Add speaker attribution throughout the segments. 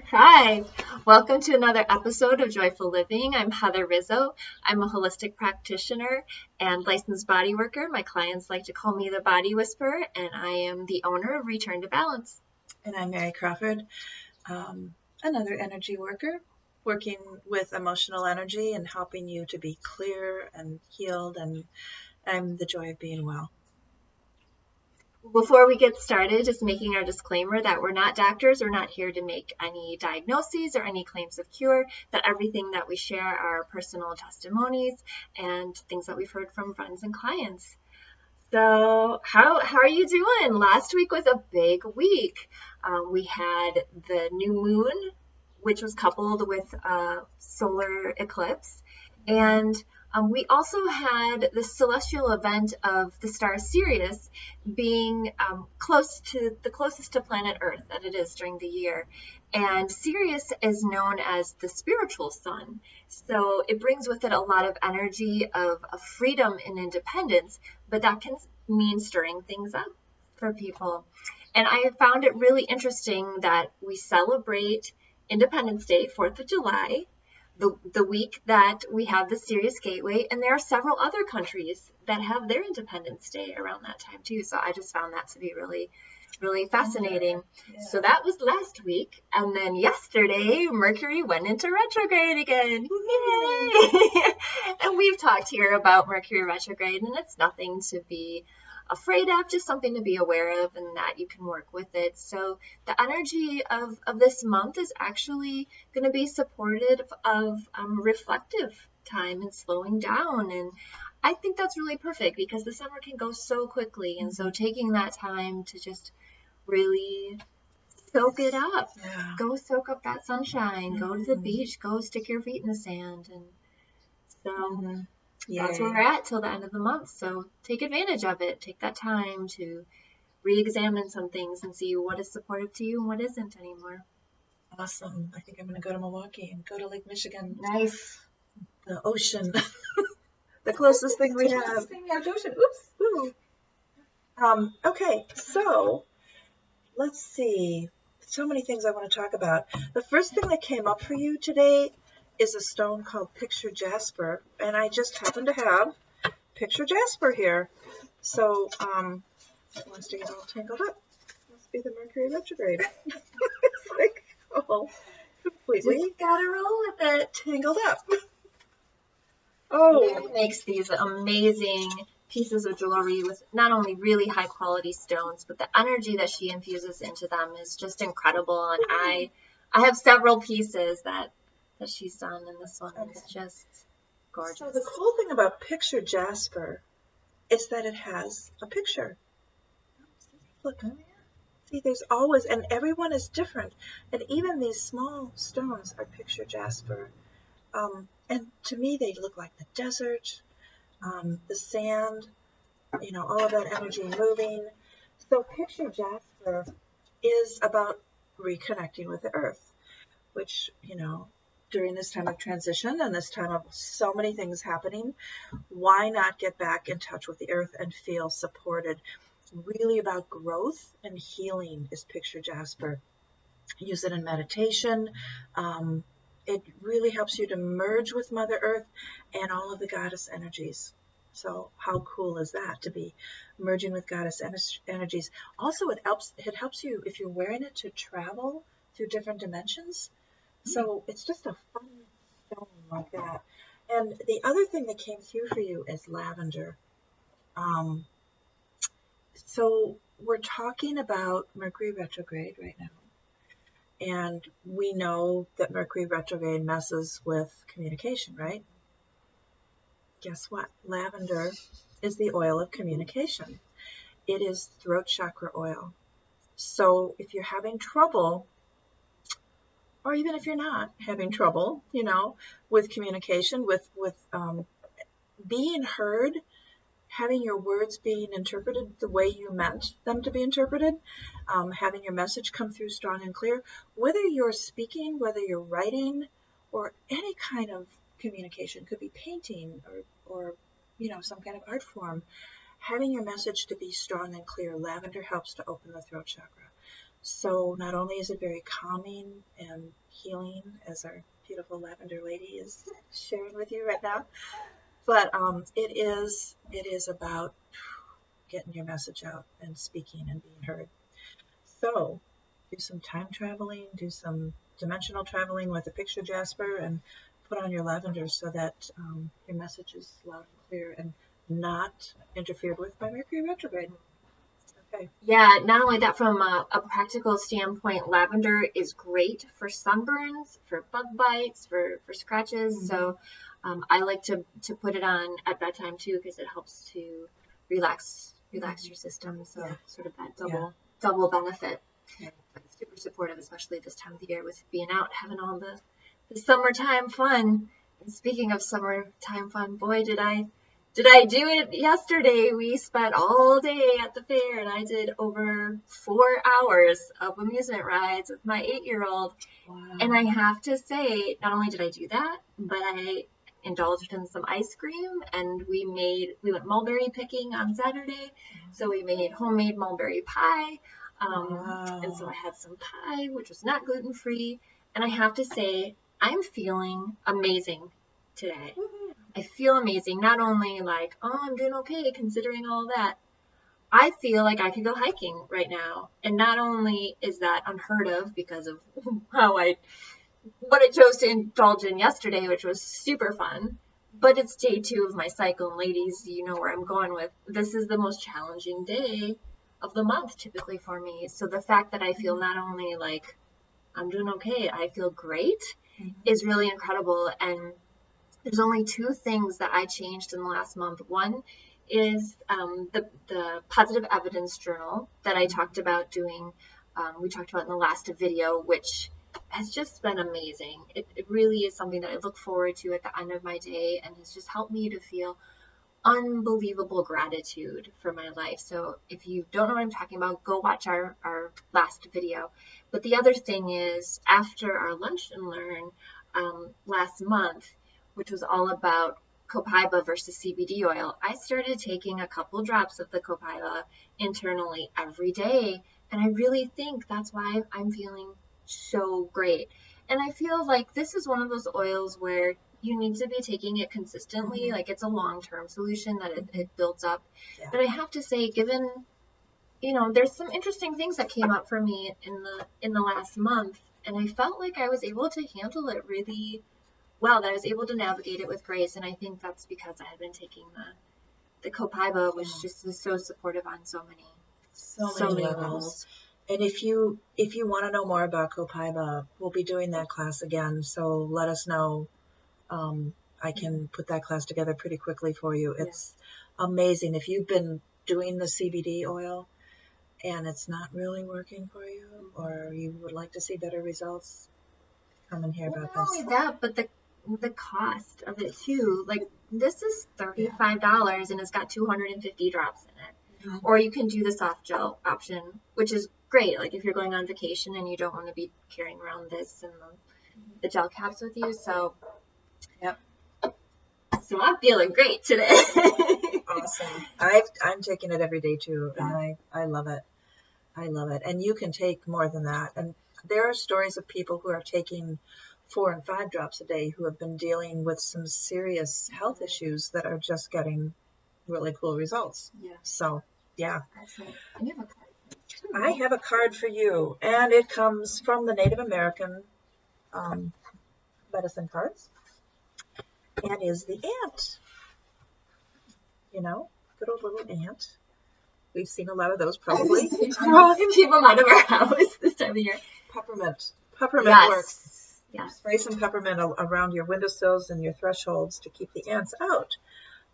Speaker 1: Hi, welcome to another episode of Joyful Living. I'm Heather Rizzo. I'm a holistic practitioner and licensed body worker. My clients like to call me the Body Whisperer, and I am the owner of Return to Balance.
Speaker 2: And I'm Mary Crawford, another energy worker, working with emotional energy and helping you to be clear and healed, and I'm the joy of being well.
Speaker 1: Before we get started, just making our disclaimer that we're not doctors. We're not here to make any diagnoses or any claims of cure, that everything that we share are personal testimonies and things that we've heard from friends and clients. So how are you doing? Last week was a big week. We had the new moon, which was coupled with a solar eclipse. And we also had the celestial event of the star Sirius being closest to planet Earth that it is during the year. And Sirius is known as the spiritual sun. So it brings with it a lot of energy of freedom and independence, but that can mean stirring things up for people. And I have found it really interesting that we celebrate Independence Day, 4th of July, the week that we have the Sirius Gateway, and there are several other countries that have their Independence Day around that time too. So I just found that to be really, really fascinating. Yeah. So that was last week, and then yesterday Mercury went into retrograde again. Yay! And we've talked here about Mercury retrograde, and it's nothing to be afraid of, just something to be aware of, and that you can work with it. So the energy of this month is actually going to be supportive of reflective time and slowing down. And I think that's really perfect because the summer can go so quickly. And so taking that time to just really soak it up, go soak up that sunshine, go to the beach, go stick your feet in the sand. And so that's where we're at till the end of the month. So take advantage of it. Take that time to re-examine some things and see what is supportive to you and what isn't anymore.
Speaker 2: Awesome. I think I'm going to go to Milwaukee and go to Lake Michigan.
Speaker 1: Nice.
Speaker 2: The ocean. The closest thing we have.
Speaker 1: Ocean. Oops.
Speaker 2: Ooh. Okay, so let's see. So many things I want to talk about. The first thing that came up for you today is a stone called Picture Jasper, and I just happen to have Picture Jasper here. So, it wants to get all tangled up. Must be the Mercury retrograde. It's like, completely
Speaker 1: just gotta roll with it.
Speaker 2: Tangled up.
Speaker 1: Mary makes these amazing pieces of jewelry with not only really high quality stones, but the energy that she infuses into them is just incredible. And I have several pieces that she's done, and this one is just gorgeous.
Speaker 2: So the cool thing about Picture Jasper is that it has a picture. Look, see, there's always, and everyone is different, and even these small stones are Picture Jasper. And to me, they look like the desert, the sand, all of that energy moving. So Picture Jasper is about reconnecting with the earth, which, during this time of transition and this time of so many things happening, why not get back in touch with the earth and feel supported? Really about growth and healing is Picture Jasper. Use it in meditation. It really helps you to merge with Mother Earth and all of the goddess energies. So how cool is that, to be merging with goddess energies? Also, it helps you, if you're wearing it, to travel through different dimensions. So it's just a fun stone like that. And the other thing that came through for you is lavender. So we're talking about Mercury retrograde right now. And we know that Mercury retrograde messes with communication, right? Guess what? Lavender is the oil of communication. It is throat chakra oil. So if you're having trouble, or even if you're not having trouble, with communication, with being heard, having your words being interpreted the way you meant them to be interpreted, having your message come through strong and clear, whether you're speaking, whether you're writing, or any kind of communication, could be painting or some kind of art form, having your message to be strong and clear. Lavender helps to open the throat chakra. So not only is it very calming and healing, as our beautiful lavender lady is sharing with you right now, but it is about getting your message out and speaking and being heard. So do some time traveling, do some dimensional traveling with a picture Jasper, and put on your lavender so that your message is loud and clear and not interfered with by Mercury retrograde. Okay.
Speaker 1: Yeah, not only that, from a practical standpoint, lavender is great for sunburns, for bug bites, for scratches. So I like to put it on at bedtime too, because it helps to relax your system. So sort of that double benefit.
Speaker 2: Yeah.
Speaker 1: But super supportive, especially this time of the year with being out, having all the summertime fun. And speaking of summertime fun, boy, did I do it yesterday. We spent all day at the fair, and I did over 4 hours of amusement rides with my 8-year-old.
Speaker 2: Wow.
Speaker 1: And I have to say, not only did I do that, but I indulged in some ice cream, and we went mulberry picking on Saturday. So we made homemade mulberry pie. And so I had some pie, which was not gluten-free. And I have to say, I'm feeling amazing today. I feel amazing. Not only like, oh, I'm doing okay considering all that. I feel like I could go hiking right now. And not only is that unheard of because of what I chose to indulge in yesterday, which was super fun, but it's day 2 of my cycle. And ladies, you know where I'm going with. This is the most challenging day of the month typically for me. So the fact that I feel not only like I'm doing okay, I feel great is really incredible. And there's only 2 things that I changed in the last month. One is the positive evidence journal that I talked about doing. We talked about in the last video, which has just been amazing. It really is something that I look forward to at the end of my day, and has just helped me to feel unbelievable gratitude for my life. So if you don't know what I'm talking about, go watch our last video. But the other thing is, after our lunch and learn last month, which was all about copaiba versus CBD oil, I started taking a couple drops of the copaiba internally every day. And I really think that's why I'm feeling so great. And I feel like this is one of those oils where you need to be taking it consistently. Like, it's a long-term solution that it builds up. Yeah. But I have to say, given, there's some interesting things that came up for me in the last month, and I felt like I was able to handle it really well, that I was able to navigate it with grace. And I think that's because I had been taking the copaiba, which just is so supportive on so many levels.
Speaker 2: And if you want to know more about copaiba, we'll be doing that class again. So let us know. I can put that class together pretty quickly for you. It's amazing. If you've been doing the CBD oil and it's not really working for you, or you would like to see better results, come and hear about this.
Speaker 1: Not only that, but the cost of it too. Like, this is $35 and it's got 250 drops in it. Or you can do the soft gel option, which is great. Like, if you're going on vacation and you don't want to be carrying around this and the gel caps with you. So, So I'm feeling great today.
Speaker 2: Awesome. I'm taking it every day too, and I love it. I love it. And you can take more than that. And there are stories of people who are taking 4 and 5 drops a day who have been dealing with some serious health issues that are just getting really cool results. Yeah. So, yeah.
Speaker 1: Excellent. And you have a card.
Speaker 2: I have a card for you, and it comes from the Native American medicine cards, and is the ant. Good old little ant. We've seen a lot of those probably.
Speaker 1: Keep them out of our house this time of year.
Speaker 2: Peppermint works.
Speaker 1: Yeah.
Speaker 2: Spray some peppermint around your windowsills and your thresholds to keep the ants out.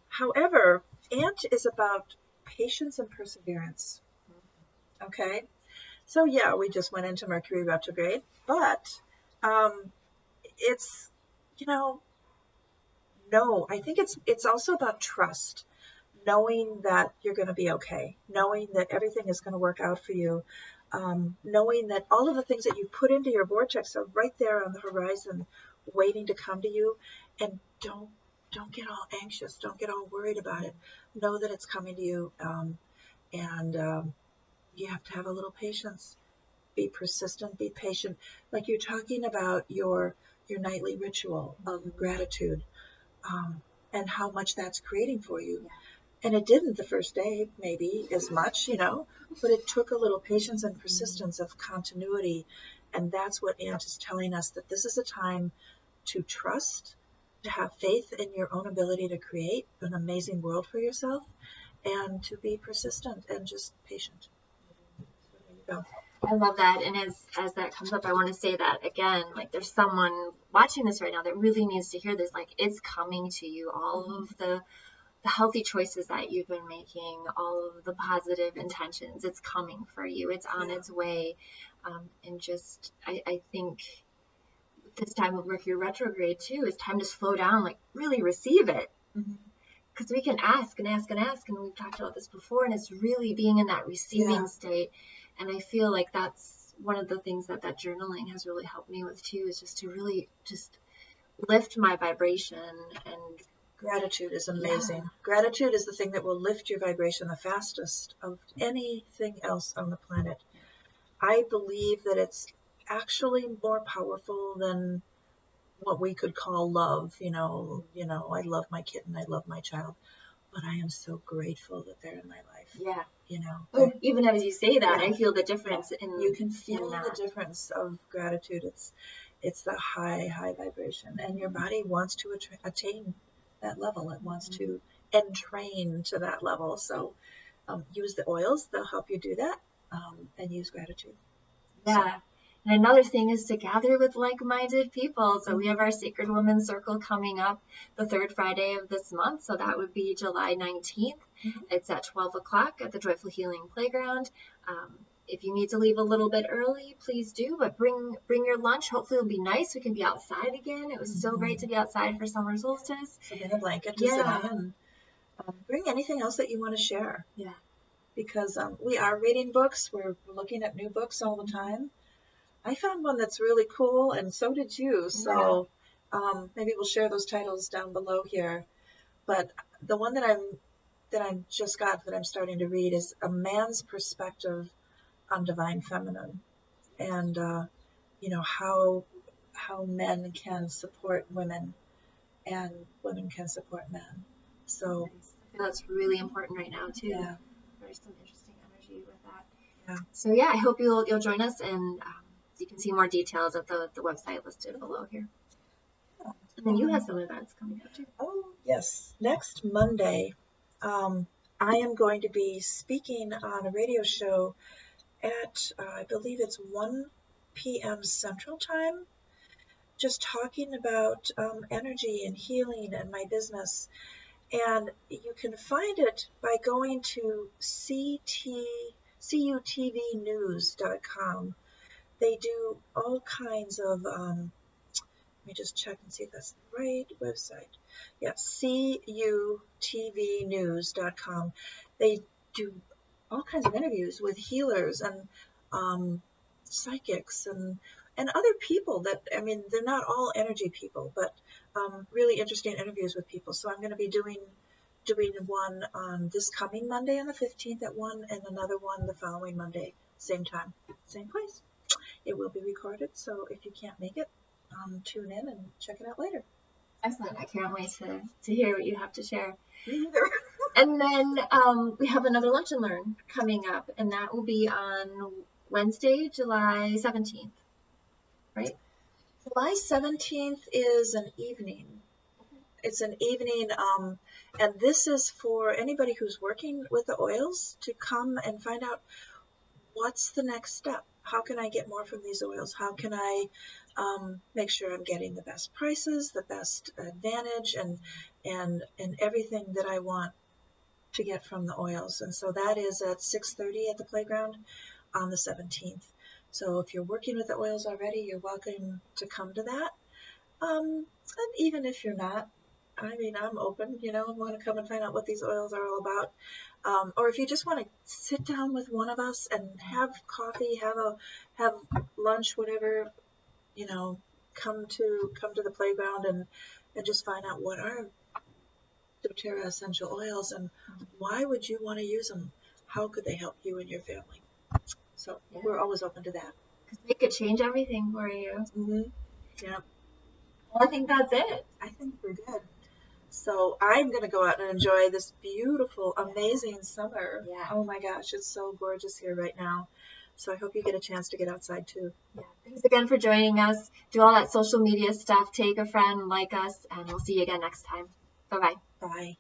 Speaker 2: However, ant is about patience and perseverance. Okay? So yeah, we just went into Mercury retrograde, but it's, no, I think it's also about trust. Knowing that you're going to be okay, knowing that everything is going to work out for you, knowing that all of the things that you put into your vortex are right there on the horizon waiting to come to you. And don't get all anxious. Don't get all worried about it. Know that it's coming to you. And you have to have a little patience. be persistent, be patient. Like you're talking about your nightly ritual of gratitude, and how much that's creating for you.
Speaker 1: Yeah.
Speaker 2: And it didn't the first day, maybe as much, but it took a little patience and persistence of continuity. And that's what Ant is telling us, that this is a time to trust, to have faith in your own ability to create an amazing world for yourself, and to be persistent and just patient. So there you go.
Speaker 1: I love that. And as that comes up, I want to say that again, like there's someone watching this right now that really needs to hear this. Like it's coming to you. All of the healthy choices that you've been making, all of the positive intentions, it's coming for you. It's on its way. And just, I think this time of Mercury retrograde too, is time to slow down, like really receive it. Because we can ask and ask and ask, and we've talked about this before, and it's really being in that receiving state. And I feel like that's one of the things that journaling has really helped me with too, is just to really just lift my vibration. And
Speaker 2: gratitude is amazing. Gratitude is the thing that will lift your vibration the fastest of anything else on the planet. I believe that it's actually more powerful than what we could call love. I love my kitten, I love my child, but I am so grateful that they're in my life.
Speaker 1: Even as you say that, I feel the difference.
Speaker 2: You can feel the difference of gratitude. It's the high vibration, and your body wants to attain that level. It wants to entrain to that level. So use the oils, they'll help you do that, and use gratitude.
Speaker 1: And another thing is to gather with like-minded people. So we have our Sacred Woman Circle coming up the third Friday of this month. So that would be July 19th. It's at 12 o'clock at the Joyful Healing Playground. If you need to leave a little bit early, please do, but bring your lunch. Hopefully it'll be nice. We can be outside again. It was so great to be outside for summer solstice.
Speaker 2: So bring a blanket to sit on, and bring anything else that you want to share. Because we are reading books. We're looking at new books all the time. I found one that's really cool, and so did you. So maybe we'll share those titles down below here. But the one that I'm starting to read is A Man's Perspective on Divine Feminine, and how men can support women and women can support men. So
Speaker 1: I feel that's really important right now too. There's some interesting energy with that. So I hope you'll join us, and you can see more details at the website listed below here. And then you have some events coming up too.
Speaker 2: Oh yes, next Monday, I am going to be speaking on a radio show at I believe it's 1 p.m. Central Time, just talking about energy and healing and my business. And you can find it by going to cutvnews.com. They do all kinds of, let me just check and see if that's the right website. cutvnews.com. They do all kinds of interviews with healers and psychics and other people that, they're not all energy people, but really interesting interviews with people. So I'm going to be doing one on this coming Monday on the 15th at 1, and another one the following Monday, same time, same place. It will be recorded, so if you can't make it, tune in and check it out later.
Speaker 1: Excellent. I can't wait to hear what you have to share.
Speaker 2: Me either.
Speaker 1: And then we have another Lunch and Learn coming up, and that will be on Wednesday, July 17th, right?
Speaker 2: July 17th is an evening. It's an evening, and this is for anybody who's working with the oils to come and find out what's the next step. How can I get more from these oils? How can I make sure I'm getting the best prices, the best advantage, and everything that I want to get from the oils? And so that is at 6:30 at the playground on the 17th. So if you're working with the oils already, you're welcome to come to that. And even if you're not, I'm open, want to come and find out what these oils are all about. Or if you just want to sit down with one of us and have coffee, have lunch, whatever, come to the playground and just find out what are doTERRA essential oils and why would you want to use them? How could they help you and your family? So we're always open to that.
Speaker 1: Because we could change everything for you.
Speaker 2: Mm-hmm. Yeah.
Speaker 1: Well, I think that's it.
Speaker 2: I think we're good. So I'm going to go out and enjoy this beautiful, amazing summer.
Speaker 1: Yeah.
Speaker 2: Oh my gosh, it's so gorgeous here right now. So I hope you get a chance to get outside too.
Speaker 1: Yeah. Thanks again for joining us. Do all that social media stuff. Take a friend, like us, and we'll see you again next time. Bye-bye.
Speaker 2: Bye.